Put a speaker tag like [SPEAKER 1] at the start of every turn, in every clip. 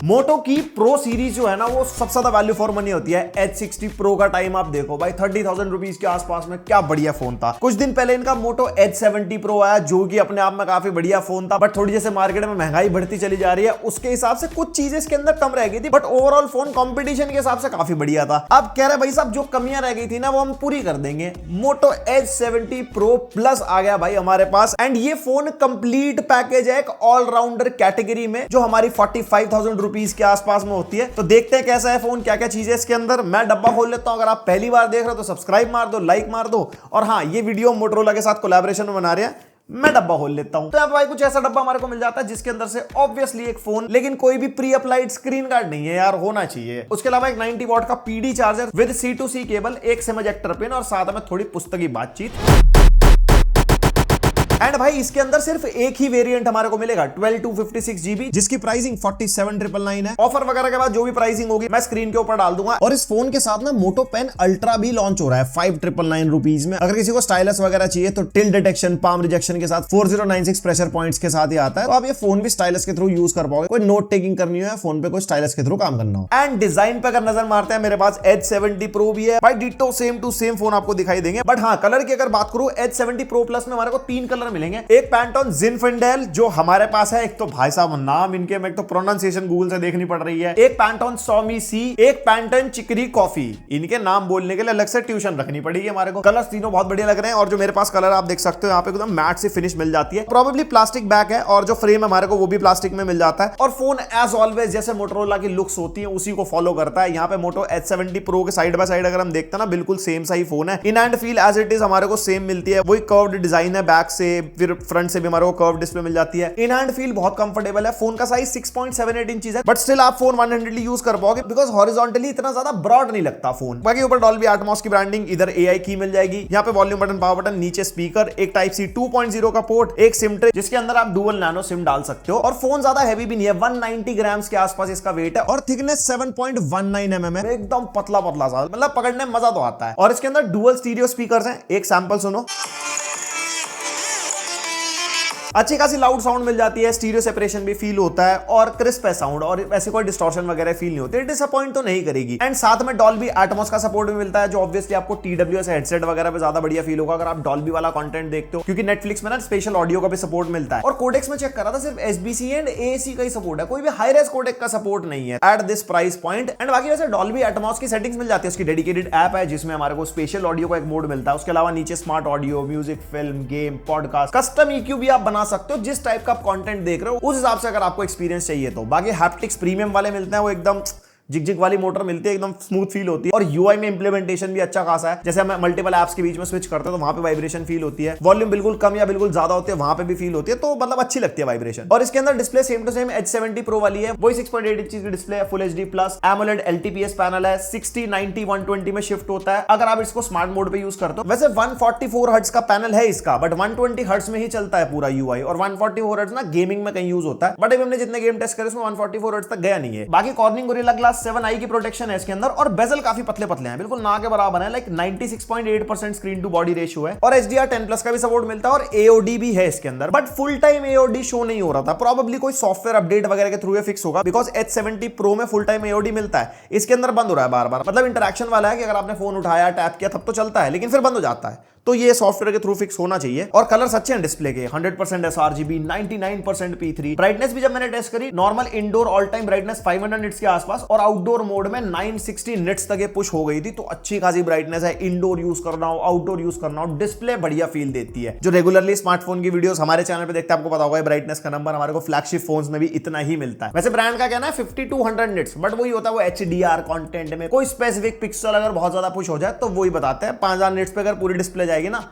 [SPEAKER 1] मोटो की pro series जो है ना वो सबसे ज्यादा वैल्यू फॉर मनी होती है। H60 प्रो का टाइम आप देखो भाई, 30,000 रुपीज के आसपास में क्या बढ़िया फोन था। कुछ दिन पहले इनका मोटो H70 प्रो आया जो कि अपने आप में काफी बढ़िया फोन था, बट थोड़ी जैसे मार्केट में महंगाई बढ़ती चली जा रही है उसके हिसाब से कुछ चीजें इसके अंदर कम रह गई थी, बट ओवरऑल फोन कंपटीशन के हिसाब से काफी बढ़िया था। अब कह रहे भाई साहब जो कमियां रह गई थी ना वो हम पूरी कर देंगे। मोटो H70 प्रो प्लस आ गया भाई हमारे पास, एंड ये फोन कंप्लीट पैकेज है एक ऑलराउंडर कैटेगरी में जो हमारी 45,000 रुपीज के आसपास में होती है। तो देखते हैं कैसा है फोन, क्या क्या चीजें इसके अंदर। मैं डब्बा खोल लेता हूं। अगर आप पहली बार देख रहे हो तो सब्सक्राइब मार दो, लाइक मार दो, और हाँ ये वीडियो मोटोरोला के साथ कोलैबोरेशन में बना रहे हैं। मैं डब्बा खोल लेता हूं। तो यहाँ भाई कुछ ऐसा डब्बा हमारे को मिल जाता है जिसके अंदर से ऑब्वियसली एक फोन, लेकिन कोई भी प्री अप्लाइड स्क्रीन गार्ड नहीं है यार, होना चाहिए। उसके अलावा एक 90 वॉट का PD charger with C2C cable, एक सिम एजेक्टर पिन और साथ में थोड़ी पुस्तकी बातचीत। एंड भाई इसके अंदर सिर्फ एक ही वेरिएंट हमारे को मिलेगा 12256 GB, जिसकी प्राइसिंग 47,999 है। ऑफर वगैरह के बाद जो भी प्राइसिंग होगी मैं स्क्रीन के ऊपर डाल दूंगा। और इस फोन के साथ ना मोटो पेन अल्ट्रा भी लॉन्च हो रहा है 5,999 रुपीज में। अगर किसी को स्टाइलस वगैरह चाहिए तो टिल डिटेक्शन, पाम रिजेक्शन के साथ 4096 प्रेशर पॉइंट्स के साथ ही आता है, तो आप ये फोन भी स्टाइलस के थ्रू यूज कर पाओगे। कोई नोट टेकिंग करनी हो, फोन पे कोई स्टाइलस के थ्रू काम करना हो। एंड डिजाइन पे अगर नजर मारते हैं, मेरे पास H70 प्रो भी है भाई, ditto same to same phone आपको दिखाई देंगे। बट हाँ कलर की अगर बात करूं, H70 प्रो प्लस में हमारे को 3 कलर मिलेंगे। एक पैंटोन ज़िनफिंडेल जो हमारे पास है, एक तो भाई साहब नाम इनके में तो प्रोनाउंसिएशन गूगल से देखनी पड़ रही है। एक पैंटोन सौमी सी, एक पैंटोन चिकरी कॉफी। इनके नाम बोलने के लिए अलग से ट्यूशन रखनी पड़ेगी हमारे को। कलर्स तीनों बहुत बढ़िया लग रहे हैं, और जो मेरे पास कलर आप देख सकते हो यहाँ पे एकदम मैट से फिनिश मिल जाती है। प्रोबेबली प्लास्टिक बैक है, और जो फ्रेम हमारे को वो भी प्लास्टिक में मिल जाता है। और फोन एज ऑलवेज जैसे मोटोरोला की लुक्स होती है उसी को फॉलो करता है। यहाँ पे मोटो H70 प्रो के साइड बाय साइड अगर हम देखते हैं ना, बिल्कुल सेम सा ही फोन है। In hand feel as it is हमारे को सेम मिलती है। वही कर्व्ड डिजाइन है बैक से, फिर फ्रंट से भी हमारे को कर्व डिस्प्ले मिल जाती है। इन हैंड फील बहुत कंफर्टेबल है। फोन का साइज 6.78 इंच है, बट स्टिल आप फोन 100 यूज कर पाओगे बिकॉज हॉरिजॉन्टली इतना ज्यादा ब्रॉड नहीं लगता फोन। बाकी ऊपर डॉल्बी एटमॉस की ब्रांडिंग, इधर AI की मिल जाएगी। यहाँ पे वॉल्यूम बटन, पावर बटन, नीचे स्पीकर, एक टाइप C 2.0 का पोर्ट, एक सिम ट्रे जिसके अंदर आप डुअल नैनो सिम डाल सकते हो। और फोन ज्यादा हैवी भी नहीं है, 190 ग्राम्स के आसपास इसका वेट है, और थिकनेस 7.19 mm है। एकदम पतला पतला सा, मतलब पकड़ने में मजा तो आता है। और इसके अंदर डुअल स्टीरियो स्पीकर्स हैं। एक सैंपल सुनो, अच्छी खासी लाउड साउंड मिल जाती है, स्टीरियो सेपरेशन भी फील होता है, और क्रिस्प है साउंड, और ऐसे कोई डिस्टॉर्शन वगैरह फील नहीं होती। डिसअपॉइंट तो नहीं करेगी। एंड साथ में डॉल्बी एटमॉस का सपोर्ट भी मिलता है, जो ऑब्वियसली आपको TWS हेडसेट वगैरह पे ज्यादा बढ़िया फील होगा अगर आप डॉल्बी वाला कंटेंट देखते हो, क्योंकि नेटफ्लिक्स में ना स्पेशल ऑडियो का भी सपोर्ट मिलता है। और कोडेक्स में चेक करा था, सिर्फ SBC एंड AAC का ही सपोर्ट है, कोई भी हाई रेज कोडेक का सपोर्ट नहीं है at this price point. And बाकी वैसे डॉल्बी एटमॉस की सेटिंग्स मिल जाती है। उसकी डेडिकेटेड ऐप है जिसमें हमारे को स्पेशल ऑडियो का एक मोड मिलता है। उसके अलावा नीचे smart audio, music, film, game, podcast, custom EQ भी आप बना सकते हो जिस टाइप का आप कंटेंट देख रहे हो उस हिसाब से अगर आपको एक्सपीरियंस चाहिए तो। बाकी हैप्टिक्स प्रीमियम वाले मिलते हैं, वो एकदम जिग वाली मोटर मिलती है, एकदम स्मूथ फील होती है। और UI में इंप्लीमेंटेशन भी अच्छा खासा है। जैसे हम मल्टीपल एप्स के बीच में स्विच करते हैं तो वहां पे वाइब्रेशन फील होती है। वॉल्यूम बिल्कुल कम या बिल्कुल ज्यादा होती है, वहां पे भी फील होती है, तो मतलब अच्छी लगती है वाइब्रेशन। और इसके अंदर display same to same H70 pro वाली है, वही 6.8 इंच की डिस्प्ले है, full HD plus AMOLED LTPS panel है, 60, 90, 120 में शिफ्ट होता है अगर आप इसको स्मार्ट मोड पे यूज करते हो। वैसे 144 हर्ट्ज का पैनल है इसका, बट 120 हर्ट्ज में ही चलता है पूरा UI, और 144 हर्ट्ज ना गेमिंग में कहीं यूज होता है, बट अभी हमने जितने गेम टेस्ट करे उसमें 144 हर्ट्ज तक गया नहीं है। बाकी कॉर्निंग गोरिल्ला ग्लास 7i की प्रोटेक्शन है इसके अंदर, और बेजल काफी पतले पतले हैं, बिल्कुल ना के बराबर है। Like 96.8% screen to body ratio है, और HDR10+ का भी सपोर्ट मिलता है, और AOD भी है इसके अंदर, but full time AOD show नहीं हो रहा था। प्रोबेबली कोई सॉफ्टवेयर अपडेट वगैरह के थ्रू ये फिक्स होगा, बिकॉज H70 प्रो में फुल टाइम AOD मिलता है, इसके अंदर बंद हो रहा है बार बार। मतलब इंटरेक्शन वाला है कि अगर आपने फोन उठाया, टैप किया तब तो चलता है, लेकिन फिर बंद हो जाता है। तो ये सॉफ्टवेयर के थ्रू फिक्स होना चाहिए। और कलर्स अच्छे हैं डिस्प्ले के, 100% sRGB, 99% P3। ब्राइटनेस भी जब मैंने टेस्ट करी, normal indoor all time brightness 500 nits के आसपास, और आउटडोर मोड में 960 निट्स तक ये पुश हो गई थी, तो अच्छी खासी ब्राइटनेस है। इंडोर यूज करना हो, आउटडोर यूज करना हो, डिस्प्ले बढ़िया फील देती है। जो रेगुलरली स्मार्टफोन की वीडियोस हमारे चैनल पे देखते हैं आपको पता होगा, ब्राइटनेस का नंबर हमारे को फ्लैगशिप फोन्स में भी इतना ही मिलता है। वैसे ब्रांड का कहना है 50 to 100 निट्स, बट वही होता है वो HDR कंटेंट में। कोई स्पेसिफिक पिक्सल अगर बहुत ज्यादा पुश हो जाए तो वही बताते हैं। 5000 निट्स पे अगर पूरी डिस्प्ले जाएगी ना,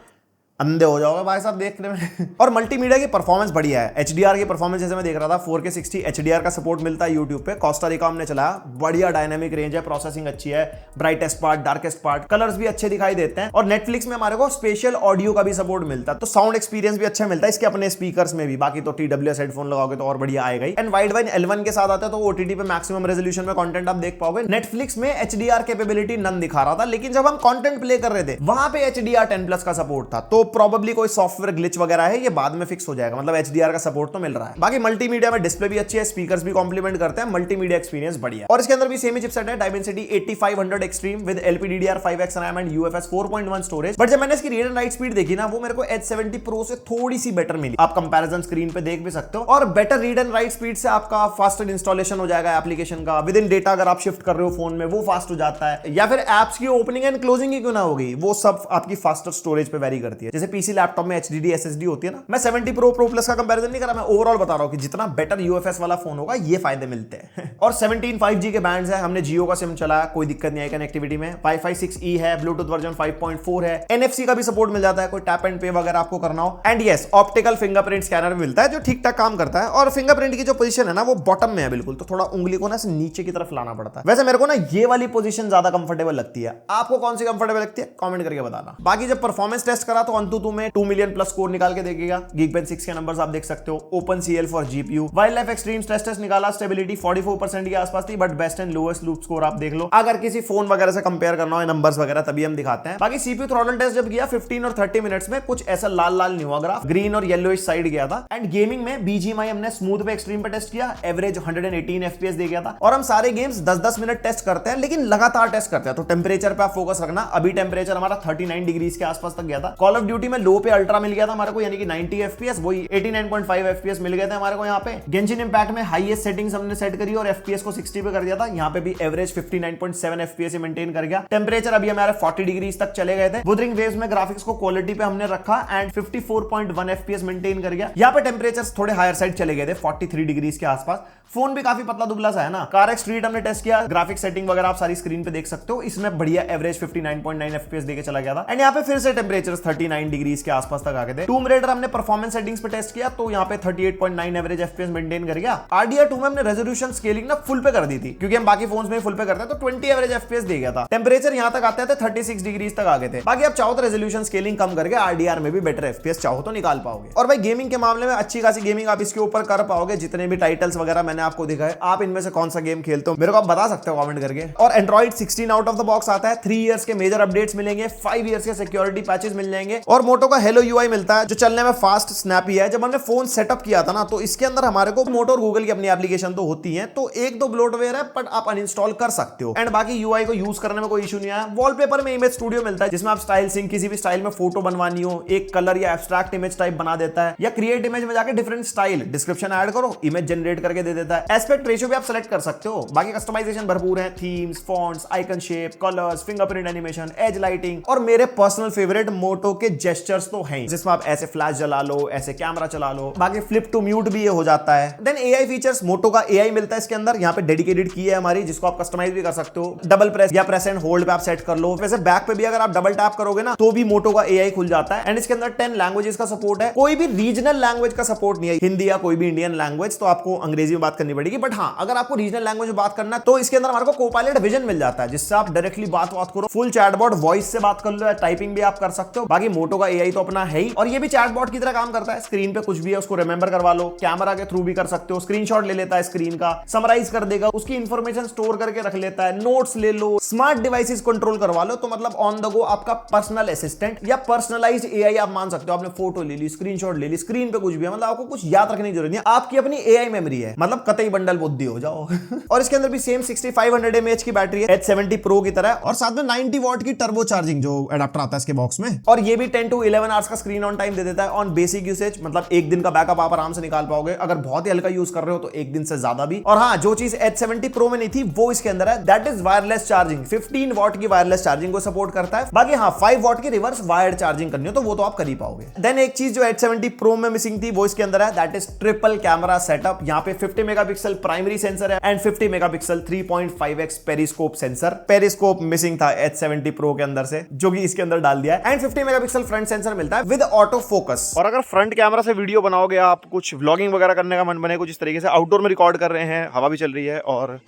[SPEAKER 1] अंधे हो जाओगे भाई साहब देखने में। और मल्टीमीडिया की परफॉर्मेंस बढ़िया है। HDR की परफॉर्मेंस जैसे मैं देख रहा था 4K 60 HDR का सपोर्ट मिलता है यूट्यूब पे। कोस्टा रिका हमने चलाया, बढ़िया डायनामिक रेंज है, प्रोसेसिंग अच्छी है, brightest part, darkest part, colours भी अच्छे दिखाई देते हैं। और नेटफ्लिक्स में हमारे को स्पेशल ऑडियो का भी सपोर्ट मिलता है, तो साउंड एक्सपीरियंस भी अच्छा मिलता है इसके अपने स्पीकर्स में भी। बाकी तो TWS हेडफोन लगाओगे तो और बढ़िया आएगा ही। एंड वाइड वाइन L1 के साथ आता है, तो OTT पे मैक्सिमम रेजोल्यूशन में कंटेंट आप देख पाओगे। नेटफ्लिक्स में HDR कैपेबिलिटी नन दिखा रहा था, लेकिन जब हम कंटेंट प्ले कर रहे थे वहां पे HDR10+ का सपोर्ट था, तो प्रोबेबली कोई सॉफ्टवेयर ग्लिच वगैरह है, ये बाद में फिक्स हो जाएगा, मतलब HDR का सपोर्ट तो मिल रहा है। बाकी मल्टीमीडिया में डिस्प्ले भी अच्छी है, स्पीकर्स भी कॉम्प्लीमेंट करते हैं, मल्टीमीडिया एक्सपीरियंस बढ़िया। और इसके अंदर भी सेम ही चिपसेट है, Dimensity 8500 extreme with LPDDR5X RAM and UFS 4.1 storage. But जब मैंने इसकी रीड एंड राइट स्पीड देखी ना, वो मेरे को H70 Pro से थोड़ी सी बेटर मिली। आप कंपैरिजन स्क्रीन पे देख भी सकते हो। और better read and right speed से आपका फास्टर इंस्टॉलेशन हो जाएगा एप्लीकेशन का, विद इन डेटा अगर आप शिफ्ट कर रहे हो फोन में वो फास्ट हो जाता है, या फिर एप्स की ओपनिंग एंड क्लोजिंग ही क्यों ना होगी, वो सब आपकी फास्टर स्टोरेज पे वेरी करती है। जैसे पीसी लैपटॉप में HDD SSD होती है ना। मैं 70 Pro Plus का कंपैरिजन नहीं कर रहा, मैं ओवरऑल बता रहा हूं कि जितना बेटर UFS वाला फोन होगा ये फायदे मिलते हैं। और 17 5G के बैंड्स है, हमने जियो का सिम चलाया, कोई दिक्कत नहीं आई कनेक्टिविटी में। Wi-Fi 6E है, ब्लूटूथ वर्जन 5.4 है, NFC का भी सपोर्ट मिल जाता है, कोई टैप एंड पे वगैरह आपको करना हो। And yes, optical fingerprint scanner भी मिलता है जो ठीक ठाक काम करता है। और फिंगरप्रिंट की जो पोजीशन है ना, वो बॉटम में है बिल्कुल, तो थोड़ा उंगली को ना नीचे की तरफ लाना पड़ता है। वैसे मेरे को ना ये वाली पोजीशन ज्यादा कंफर्टेबल लगती है, आपको कौन सी कंफर्टेबल लगती है कमेंट करके बताना। बाकी जब परफॉर्मेंस टेस्ट करा तो अंतुतु में 2 मिलियन प्लस स्कोर निकाल के देखेगा। Geekbench 6 के नंबर्स आप देख सकते हो। OpenCL for GPU, wild life extreme stress test निकाला, स्टेबिलिटी 44% के आसपास थी, but best and lowest loop score आप देख लो। अगर किसी फोन वगैरह से कंपेयर करना हो नंबर्स वगैरह तभी हम दिखाते हैं। बाकी CPU थ्रॉटल टेस्ट जब किया 15 और 30 मिनट्स में कुछ ऐसा लाल लाल नहीं हुआ ग्राफ, ग्रीन और येलोइश साइड गया था। एंड गेमिंग में BGMI हमने स्मूथ पे एक्सट्रीम पे टेस्ट किया, एवरेज 118 FPS दे गया था। और हम सारे गेम्स 10-10 मिनट टेस्ट करते हैं, लेकिन लगातार टेस्ट करते हैं, तो टेम्परेचर पे आप फोकस रखना। अभी टेम्परेचर हमारा 39 डिग्रीज के आसपास तक गया था। कॉल ऑफ ड्यूटी में लो पे अल्ट्रा मिल गया था हमारे को, यानी कि 90 FPS, वही 89.5 FPS मिल गए थे हमारे को यहाँ पे। गेंशिन इंपैक्ट में हाईएस्ट सेटिंग्स हमने सेट करी और FPS को 60 पे कर दिया था, यहाँ पे भी एवरेज 59.7 FPS ही मेंटेन कर गया। टेम्परेचर अभी हमारे 40 डिग्रीज तक चले गए थे। वुदरिंग वेव्स में ग्राफिक्स को क्वालिटी पे हमने रखा एंड 54.1 FPS मेंटेन कर गया। यहाँ पे टेम्परेचर थोड़े हायर साइड चले गए थे, 43 डिग्रीज के आसपास। फोन भी काफी पतला दुबला सा है ना। CarX स्ट्रीट हमने टेस्ट किया, ग्राफिक सेटिंग वगैरह आप सारी स्क्रीन पे देख सकते हो, इसमें बढ़िया एवरेज 59.9 FPS देके चला गया था। एंड यहाँ पे फिर से टेम्परेचर 39 डिग्रीज के आसपास तक आ गए थे। टूम रेडर हमने परफॉर्मेंस सेटिंग्स पे टेस्ट किया, तो यहाँ पे 38.9 एवरेज FPS मेंटेन कर गया। RDR2 में हमने रेजोल्यूशन स्केलिंग ना फुल पे कर दी थी, क्योंकि हम बाकी फोन्स में फुल पे करते हैं, तो 20 एवरेज FPS दे गया था। टेम्परेचर यहाँ तक आते थे 36 डिग्रीज तक आ गए थे। बाकी आप चाहो तो रेजोल्यूशन स्केलिंग कम करके RDR में भी बेटर FPS चाहो तो निकाल पाओगे। और भाई गेमिंग के मामले में अच्छी खासी गेमिंग आप इसके ऊपर कर पाओगे। जितने भी टाइटल्स वगैरह मैंने आपको दिखाए, आप इनमें से कौन सा गेम खेलते हो मेरे को आप बता सकते हो कमेंट करके। और Android 16 out of the box आता है, 3 इयर्स के मेजर अपडेट्स मिलेंगे, 5 इयर्स के सिक्योरिटी पैचेस मिल जाएंगे, और मोटो का हेलो UI मिलता है जो चलने में फास्ट स्नैपी है। जब हमने फोन सेटअप किया था ना, तो इसके अंदर हमारे को मोटो और गूगल की अपनी एप्लीकेशन तो होती है, तो 1-2 ब्लोटवेयर है, बट आप अनइंस्टॉल कर सकते हो। एंड बाकी UI को यूज करने में कोई इशू नहीं आया। वॉलपेपर में इमेज स्टूडियो मिलता है, जिसमें आप स्टाइल सिंक, किसी भी स्टाइल में फोटो बनवानी हो, एक कलर या एब्स्ट्रैक्ट इमेज टाइप बना देता है, या क्रिएट इमेज में जाकर डिफरेंट स्टाइल डिस्क्रिप्शन ऐड करो, इमेज जनरेट करके दे देता है। एस्पेक्ट रेशियो भी आप सेलेक्ट कर सकते हो। बाकी कस्टमाइजेशन भरपूर है, themes, fonts, icon shape, colours, fingerprint animation, as lighting, और मेरे पर्सनल फेवरेट मोटो के जेस्चर्स तो हैं, जिसमें आप ऐसे फ्लैश जला लो, ऐसे कैमरा चला लो। बाकी फ्लिप टू म्यूट भी ये हो जाता है। देन AI फीचर्स, मोटो का AI मिलता है इसके अंदर, यहाँ पे डेडिकेटेड की है हमारी, जिसको आप कस्टमाइज भी कर सकते हो। डबल प्रेस या प्रेस एंड होल्ड पे आप सेट कर लो। वैसे बैक पे भी अगर आप डबल टैप करोगे ना, तो भी मोटो का AI खुल जाता है। एंड इसके अंदर 10 लैंग्वेजेस का सपोर्ट है, कोई भी रीजनल लैंग्वेज का सपोर्ट नहीं है, हिंदी या कोई भी इंडियन लैंग्वेज, तो आपको अंग्रेजी में बात करनी पड़ेगी। बट हाँ, अगर आपको रीजनल लैंग्वेज में बात करना, तो इसके अंदर हमारे को कोपायलट विजन मिल जाता है, जिससे आप डायरेक्टली बात करो, फुल चैटबॉट वॉइस से बात कर लो, टाइपिंग भी आप कर सकते हो। बाकी मोटो का AI तो अपना है ही, और ये भी चैटबॉट की तरह काम करता है। स्क्रीन पे कुछ भी है उसको रिमेंबर करवा लो, कैमरा के थ्रू भी कर सकते हो, स्क्रीनशॉट ले लेता है स्क्रीन का, समराइज कर देगा, उसकी इंफॉर्मेशन स्टोर करके रख लेता है, नोट्स ले लो, स्मार्ट डिवाइसेस कंट्रोल करवा लो। तो मतलब ऑन द गो आपका पर्सनल असिस्टेंट या पर्सनलाइज्ड AI आप मान सकते हो। आपने फोटो ले ली, स्क्रीनशॉट ले ली, स्क्रीन पे कुछ भी है, मतलब आपको कुछ याद रखने की जरूरत नहीं है, आपकी अपनी AI मेमोरी है, मतलब कतई बंडल बुद्धि हो जाओ। और इसके अंदर भी सेम 6500 mAh की बैटरी है, H70 Pro की तरह, और साथ में 90 वॉट की टर्बो चार्जिंग जो एडाप्टर आता है इसके बॉक्स में। और ये भी 10 to 11 आवर्स का स्क्रीन ऑन टाइम दे देता है ऑन बेसिक यूसेज, मतलब एक दिन का बैकअप आप आराम से निकाल पाओगे। अगर बहुत ही हल्का यूज कर रहे हो तो एक दिन से ज्यादा भी। और हाँ, जो चीज H70 Pro में नहीं थी वो इसके अंदर है, that is wireless charging. 15 what की वायरलेस चार्जिंग को सपोर्ट करता है। बाकी हाँ, 5 वॉट की रिवर्स वायर्ड चार्जिंग करनी हो तो वो तो आप कर ही पाओगे। देन एक चीज जो H70 Pro में मिसिंग थी वो इसके अंदर है, that is triple camera setup. यहाँ पे 50 मेगापिक्सल प्राइमरी सेंसर है and 50 megapixel 3.5x periscope sensor. Periscope missing था H70 Pro के अंदर से, जो कि इसके अंदर डाल दिया है। एंड 50 मेगापिक्सल फ्रंट सेंसर मिलता है विद ऑटो फोकस। और अगर फ्रंट कैमरा से वीडियो बनाओगे, आप कुछ व्लॉगिंग वगैरह करने का मन बने, कुछ इस तरीके से आउटडोर में रिकॉर्ड कर रहे हैं, हवा भी चल रही है, और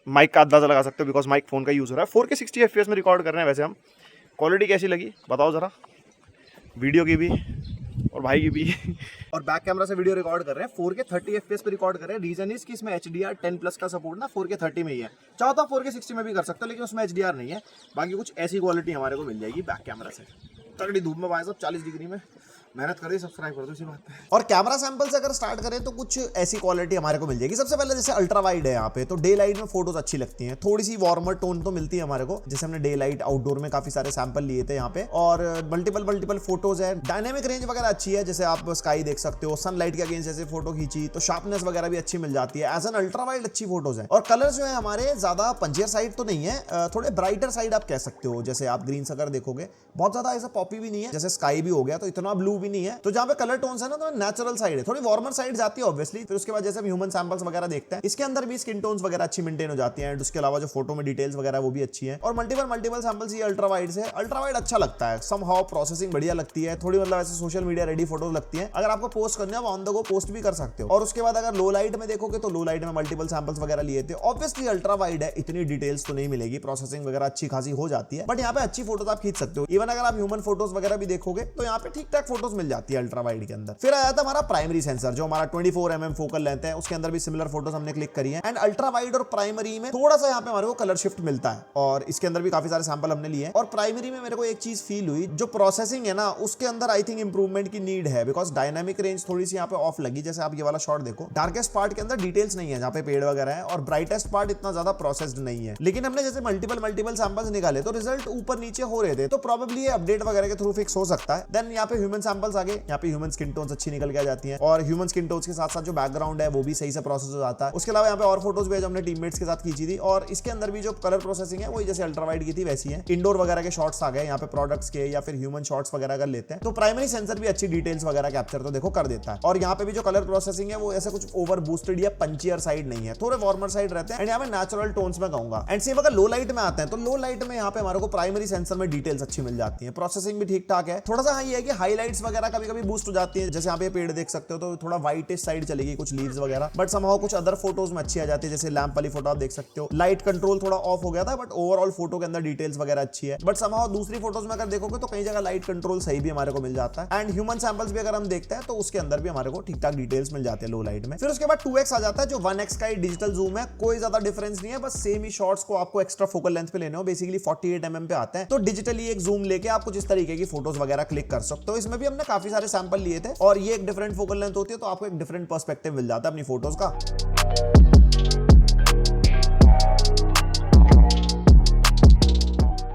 [SPEAKER 1] माइक का अंदाजा लगा सकते हो बिकॉज माइक फोन का यूज हो रहा है। 4K 60 FPS में रिकॉर्ड कर रहे हैं। वैसे हम क्वालिटी कैसी लगी बताओ जरा, वीडियो की भी और भाई की भी। और बैक कैमरा से वीडियो रिकॉर्ड कर रहे हैं, 4K 30 FPS पे रिकॉर्ड कर रहे हैं। रीजन इज कि इसमें HDR 10+ का सपोर्ट ना 4K 30 में ही है। चाहो तो 4K 60 में भी कर सकते हो, लेकिन उसमें HDR नहीं है। बाकी कुछ ऐसी क्वालिटी हमारे को मिल जाएगी बैक कैमरा से।
[SPEAKER 2] तगड़ी धूप में भाई साहब 40 डिग्री में मेहनत कर रही, सब्सक्राइब कर दो इसी बात पे।
[SPEAKER 1] और कैमरा सैंपल से अगर स्टार्ट करें तो कुछ ऐसी क्वालिटी हमारे को मिल जाएगी। सबसे पहले जैसे अल्ट्रा वाइड है यहाँ पे, तो डे लाइट में फोटोज अच्छी लगती हैं, थोड़ी सी वार्मर टोन तो मिलती है हमारे को। जैसे हमने डे लाइट आउटडोर में काफी सारे सैंपल लिए थे यहाँ पे, और मल्टीपल फोटोज है। डायनेमिक रेंज वगैरह अच्छी है, जैसे आप स्काई देख सकते हो, सनलाइट के अगेंस्ट जैसे फोटो खींची तो शार्पनेस वगैरह भी अच्छी मिल जाती है। एज एन अल्ट्रा वाइड अच्छी फोटोज है। और कलर जो है हमारे ज्यादा पंचियर साइड तो नहीं है, थोड़े ब्राइटर साइड आप कह सकते हो। जैसे आप ग्रीन अगर देखोगे बहुत ज्यादा ऐसा पॉपी भी नहीं है, जैसे स्काई भी हो गया तो इतना ब्लू भी नहीं है। तो जहाँ पे कलर टोन्स है ना, तो नेचुरल साइड है, थोड़ी वार्मर साइड जाती है ऑब्वियसली। फिर उसके बाद जैसे हम ह्यूमन सैंपल्स वगैरह देखते हैं, इसके अंदर भी स्किन टोन्स वगैरह अच्छी मेंटेन हो जाती है। एंड उसके अलावा जो फोटो में डिटेल्स वगैरह वो भी अच्छी है। और मल्टीपल सैंपल्स ये अल्ट्रा वाइड से, अल्ट्रा वाइड अच्छा लगता है, समहाउ प्रोसेसिंग बढ़िया लगती है, थोड़ी मतलब ऐसे सोशल मीडिया रेडी फोटोज लगती है। अगर आपको पोस्ट करना है ऑन द गो पोस्ट भी कर सकते हो। और उसके बाद अगर लो लाइट में देखोगे तो लो लाइट में मल्टीपल सैंपल्स वगैरह लिए थे। ऑब्वियसली अल्ट्रा वाइड है, इतनी डिटेल्स तो नहीं मिलेगी, प्रोसेसिंग वगैरह अच्छी खासी हो जाती है, बट यहाँ पे अच्छी फोटोज आप खींच सकते हो। इवन अगर आप ह्यूमन फोटोज वगैरह भी देखोगे तो यहाँ पे ठीक ठाक फोटोज मिल जाती है अल्ट्रा वाइड के अंदर। फिर आया था हमारा प्राइमरी सेंसर, जो हमारा 24mm फोकल लेंथ है, उसके अंदर भी सिमिलर फोटोज हमने क्लिक करी है। एंड अल्ट्रा वाइड और प्राइमरी में थोड़ा सा यहाँ पे हमारे को कलर शिफ्ट मिलता है, और इसके अंदर भी काफी सारे सैंपल हमने लिए। और प्राइमरी में मेरे को एक चीज फील हुई, जो प्रोसेसिंग है ना उसके अंदर आई थिंक इंप्रूवमेंट की नीड है, बिकॉज डायनामिक रेंज थोड़ी सी यहाँ पे ऑफ लगी। जैसे आप ये वाला शॉट देखो, डार्केस्ट पार्ट के अंदर डिटेल्स नहीं है जहाँ पे पेड़ वगैरह है, और ब्राइटेस्ट पार्ट इतना ज्यादा प्रोसेस्ड नहीं है। लेकिन हमने जैसे मल्टीपल सैंपल्स निकाले तो रिजल्ट ऊपर नीचे हो रहे थे, तो प्रोबेबली ये अपडेट वगैरह के थ्रू फिक्स हो सकता है। देन यहाँ पे ह्यूमन सैंपल्स आ गए, यहाँ पे ह्यूमन स्किन टोन्स अच्छी निकल के आ जाती है, और ह्यूमन स्किन टोन्स के साथ साथ जो बैकग्राउंड है वो भी सही से प्रोसेस हो जाता है। उसके अलावा यहाँ पे और फोटोज भी है जो हमने टीममेट्स के साथ खींची थी, और इसके अंदर भी जो कलर प्रोसेसिंग है वही जैसे अल्ट्रा वाइड की थी वैसी है। इंडोर वगैरह के शॉट्स आ गए यहाँ पे, प्रोडक्ट्स के या फिर ह्यूमन शॉट्स वगैरह अगर लेते हैं तो प्राइमरी सेंसर भी अच्छी डिटेल्स वगैरह कैप्चर तो देखो कर देता है। और यहाँ पे भी जो कलर प्रोसेसिंग है वो ऐसे कुछ ओवर बूस्टेड या पंचियर साइड नहीं है, थोड़े वार्मर साइड रहते हैं। एंड यहाँ पे नेचुरल टोन्स में कहूंगा। एंड सेम अगर लो लाइट में आते हैं तो लो लाइट में यहाँ पे हमारे को प्राइमरी सेंसर में डिटेल्स अच्छी मिल जाती है, प्रोसेसिंग भी ठीक ठाक है। थोड़ा सा हाँ ये है कि हाईलाइट्स वगैरह कभी कभी बूस्ट हो जाती है, जैसे यहाँ पे पेड़ देख सकते हो तो थोड़ा व्हाइटिश साइड चलेगी कुछ लीव्स वगैरह, बट समहाउ कुछ अदर फोटोज में अच्छी आ जाती है। जैसे लैंप वाली फोटो आप देख सकते हो, लाइट कंट्रोल थोड़ा ऑफ हो गया था, बट ओवरऑल फोटो के अंदर डिटेल्स वगैरह अच्छी है। बट समहाउ दूसरी फोटोज में अगर देखोगे तो कई जगह लाइट कंट्रोल सही भी हमारे को मिल जाता है। एंड ह्यूमन सैंपल्स भी अगर हम देखते हैं तो उसके अंदर भी हमारे को ठीक ठाक डिटेल्स मिल जाते हैं लो लाइट में। फिर उसके बाद 2x आ जाता है, जो 1x का डिजिटल जूम है, कोई ज्यादा डिफरेंस नहीं है, बस सेम ही शॉट्स को आपको एक्स्ट्रा फोकल लेंथ पे लेने हो, बेसिकली 48mm पे आते हैं, तो डिजिटली एक जूम लेके आप कुछ इस तरीके की फोटोज वगैरह क्लिक कर सकते हो। इसमें भी हमने काफी सारे सैंपल लिए थे, और ये एक डिफरेंट फोकल लेंथ होती है, तो आपको एक डिफरेंट पर्सपेक्टिव मिल जाता है अपनी फोटोज का।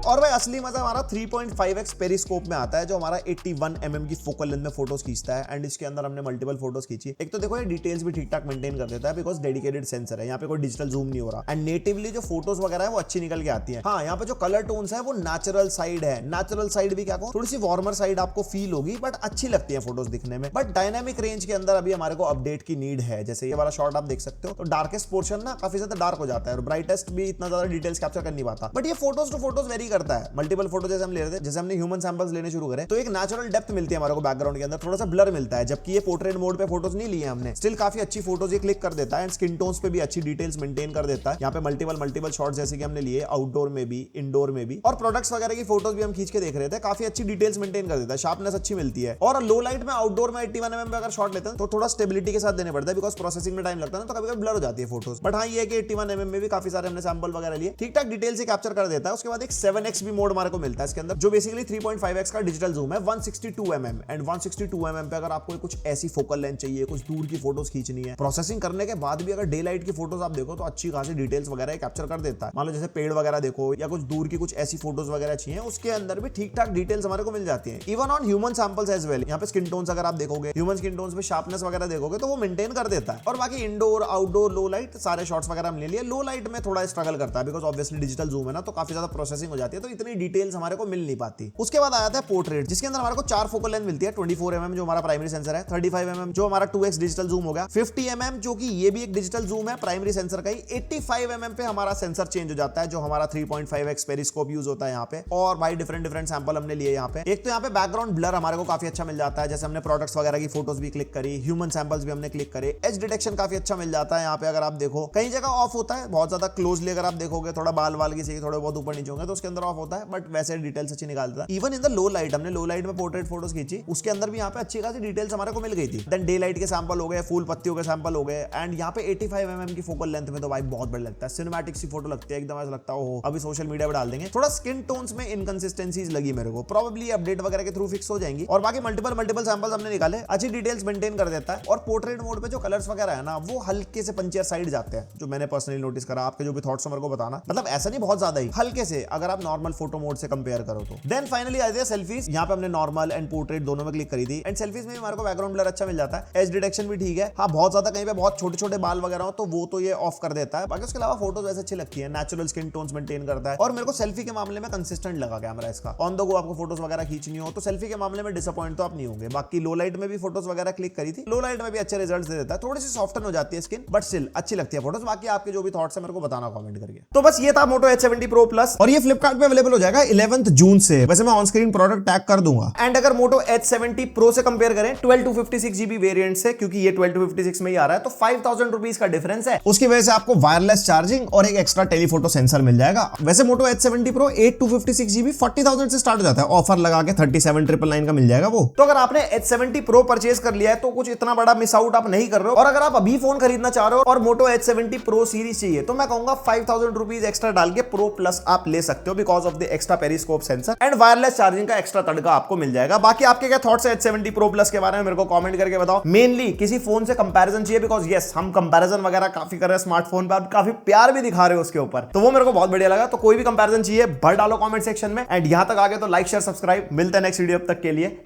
[SPEAKER 1] और भाई असली मजा हमारा 3.5x पेरिस्कोप में आता है, जो हमारा 81mm की फोकल लेंथ में फोटोज खींचता है। एंड इसके अंदर हमने मल्टीपल फोटोज खींची। एक तो देखो ये डिटेल्स भी ठीक ठाक मेंटेन कर देता है, बिकॉज डेडिकेटेड सेंसर है, यहाँ पे कोई डिजिटल जूम नहीं हो रहा। एंड नेटिवली जो फोटोज वगैरह है वो अच्छी निकल के आती है। हाँ, यहाँ पे जो कलर टोन्स है वो नेचुरल साइड है। नेचुरल साइड भी क्या कहूं, थोड़ी सी वार्मर साइड आपको फील होगी, बट अच्छी लगती है फोटोज दिखने में। बट डायनामिक रेंज के अंदर अभी हमारे को अपडेट की नीड है। जैसे ये वाला शॉट आप देख सकते हो, तो डार्केस्ट पोर्शन ना काफी ज्यादा डार्क हो जाता है, और ब्राइटेस्ट भी इतना ज्यादा डिटेल्स कैप्चर कर नहीं पाता। बट ये फोटोज टू फोटोज वेरी करता है। मल्टीपल फोटो जैसे हम ले रहे थे, जैसे हमने ह्यूमन सैंपल्स लेने शुरू करे तो एक नेचुरल डेप्थ मिलती है हमारे को बैकग्राउंड के अंदर, थोड़ा सा ब्लर मिलता है, जबकि ये पोर्ट्रेट मोड पे फोटोज नहीं लिए हमने, स्टिल काफी अच्छी फोटोज ये क्लिक कर देता है। एंड स्किन टोन्स पे भी अच्छी डिटेल्स मेंटेन कर देता है। यहाँ पे मल्टीपल शॉट्स जैसे कि हमने लिए आउटडोर में भी, इंडोर में भी, और प्रोडक्ट्स वगैरह की फोटोज भी हम खींच के देख रहे थे, काफी अच्छी डिटेल्स मेंटेन कर देता है, शार्पनेस अच्छी मिलती है। और लो लाइट में आउटडोर में 81mm पे अगर शॉट लेते हैं तो थोड़ा स्टेबिलिटी के साथ देने पड़ता है, बिकॉज प्रोसेसिंग में टाइम लगता है ना, तो कभी कभी ब्लर हो जाती है फोटोज। बट हाँ ये है कि 81mm में भी काफी सारे हमने सैंपल वगैरह लिए, ठीक ठाक डिटेल्स ही कैप्चर कर देता है। उसके बाद एक 7x भी मोड हमारे को मिलता है इसके अंदर, जो बेसिकली 3.5x का डिजिटल जूम है 162mm। एंड 162mm पे अगर आपको कुछ ऐसी फोकल लेंथ चाहिए, कुछ दूर की फोटोज खींचनी है, प्रोसेसिंग करने के बाद भी अगर डे लाइट की फोटोज आप देखो तो अच्छी खासी डिटेल्स वगैरह कैप्चर कर देता है। मान लो जैसे पेड़ वगैरह देखो, या कुछ दूर की कुछ ऐसी फोटोज वगैरह चाहिए, उसके अंदर भी ठीक ठाक डिटेल्स हमारे को मिल जाती है। Even on human samples as well. यहाँ पे स्किन टोन्स अगर आप देखोगे, ह्यूमन स्किन टोन्स पे शार्पनेस वगैरह देखोगे तो वो मेंटेन कर देता है। और बाकी इंडोर, आउटडोर, लो लाइट सारे शॉट्स वगैरह हम ले लिए। लो लाइट में थोड़ा स्ट्रगल करता है, बिकॉज ऑब्वियसली डिजिटल जूम है ना, तो काफी ज्यादा प्रोसेसिंग हो जाती है, तो इतनी डिटेल्स हमारे को मिल नहीं पाती। उसके बाद आया था पोर्ट्रेट, जिसके अंदर हमारे को 4 फोकल लेंथ मिलती है। 24mm जो हमारा प्राइमरी सेंसर है, 35mm जो हमारा 2x डिजिटल जूम हो गया, 50mm जो कि ये भी एक डिजिटल जूम है प्राइमरी सेंसर का ही, 85mm पे हमारा सेंसर चेंज हो जाता है, जो हमारा 3.5x पेरिस्कोप यूज होता है यहाँ पे। और भाई डिफरेंट सैंपल हमने लिए यहाँ पे। एक तो यहाँ पे बैकग्राउंड ब्लर हमारे को काफी अच्छा मिल जाता है, जैसे हमने प्रोडक्ट्स वगैरह की फोटोज भी क्लिक करी, ह्यूमन सैंपल्स भी हमने क्लिक करे। एज डिटेक्शन काफी अच्छा मिल जाता है यहाँ पे। अगर आप देखो कई जगह ऑफ होता है, बहुत ज्यादा क्लोजली अगर आप देखोगे, थोड़ा बाल की चाहिए, थोड़े बहुत ऊपर नीचे होंगे तो उसके अंदर ऑफ होता है, बट वैसे डिटेल्स अच्छी निकालता है। Even in the low light, हमने लो लाइट में पोर्ट्रेट फोटोज खींची, उसके अंदर भी यहाँ पे अच्छी खासी डिटेल्स हमारे को मिल गई थी। देन डे लाइट के सैंपल हो गए, फूल पत्तियों के सैंपल हो गए, एंड यहाँ पे 85 mm की फोकल लेंथ में तो भाई बहुत बड़ा लगता है, सिनेमैटिक सी फोटो लगती है एकदम, ऐसा लगता है अभी सोशल मीडिया पे डाल देंगे। थोड़ा स्किन टोन्स में इनकंसिस्टेंसीज लगी मेरे को, प्रोबेबली अपडेट वगैरह के थ्रू फिक्स हो जाएंगी। और बाकी मल्टीपल सैंपल्स हमने निकाले, अच्छी डिटेल्स मेंटेन कर देता है। और पोर्ट्रेट मोड पे जो कलर्स वगैरह है ना, वो हल्के से पंचियर साइड जाते हैं, जो मैंने पर्सनली नोटिस करा। आपके जो भी थॉट्स मेरे को बताना, मतलब ऐसा नहीं बहुत ज्यादा ही, हल्के से, अगर आप नॉर्मल फोटो मोड से कंपेयर करो तो। देन फाइनली आते हैं सेल्फीज। यहाँ पे हमने नॉर्मल एंड पोर्ट्रेट दोनों में क्लिक करी थी, एंड सेल्फीज में हमारे को बैकग्राउंड ब्लर अच्छा मिल जाता है, एज डिटेक्शन भी ठीक है। हाँ, बहुत ज्यादा कहीं पे बहुत छोटे छोटे बाल वगैरह हो तो वो तो ये ऑफ कर देता है। बाकी उसके अलावा फोटोज वैसे अच्छी लगती है, नेचुरल स्किन टोन्स मेंटेन करता है। और मेरे को सेल्फी के मामले में कंसिस्टेंट लगा कैमरा इसका। ऑन द गो आपको फोटोज वगैरह खींचनी हो तो सेल्फी के मामले में डिसअपॉइंट तो आप नहीं होंगे। बाकी लो लाइट में भी फोटोज वगैरह क्लिक करी थी, लो लाइट में भी अच्छे रिजल्ट्स दे देता है, थोड़ी सी सॉफ्टन हो जाती है स्किन, बट स्टिल अच्छी लगती है फोटोज। बाकी आपके जो भी थॉट्स है मेरे को बताना कमेंट करके। तो बस ये था मोटो H70 Pro Plus, और ये फ्लिपकार्ट पे अवेलेबल हो जाएगा 11 जून से। वैसे मैं ऑन स्क्रीन प्रोडक्ट टैग कर दूंगा। एंड अगर मोटो H70 Pro से कंपेयर करें 12-256GB वेरिएंट से, क्योंकि ये 12-256 में ही आ रहा है, तो 5000 रुपीज का डिफरेंस है। उसकी वजह से आपको वायरलेस चार्जिंग और एक एक्स्ट्रा टेलीफोटो सेंसर मिल जाएगा। वैसे मोटो H70 Pro 8-256GB 40,000 से स्टार्ट हो जाता है, ऑफर लगा के 37,999 का मिल जाएगा वो। तो अगर आपने H70 Pro परचेज कर लिया है तो कुछ इतना बड़ा मिस आउट आप नहीं कर रहे हो। और अगर आप अभी फोन खरीदना चाह रहे हो और मोटो H70 Pro सीरीज चाहिए, तो मैं कहूंगा 5000 रुपीज एक्स्ट्रा डाल के Pro Plus आप ले सकते हो, because of the extra periscope sensor and wireless charging का एक्स्ट्रा तड़का आपको मिल जाएगा। बाकी आपके क्या थॉट्स है H70 Pro Plus के बारे में, मेरे को कमेंट करके बताओ। मेनली किसी फोन से कंपैरिजन चाहिए, बिकॉज यस हम कंपैरिजन वगैरह काफी कर रहे हैं स्मार्टफोन पर, काफी प्यार भी दिखा रहे हो उसके ऊपर, तो वो मेरे को बहुत बढ़िया लगा। तो कोई भी कंपैरिजन चाहिए भर डालो कमेंट सेक्शन में, एंड यहां तक आगे तो लाइक शेयर सब्सक्राइब। मिलते हैं नेक्स्ट वीडियो, तक के लिए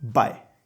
[SPEAKER 1] बाय।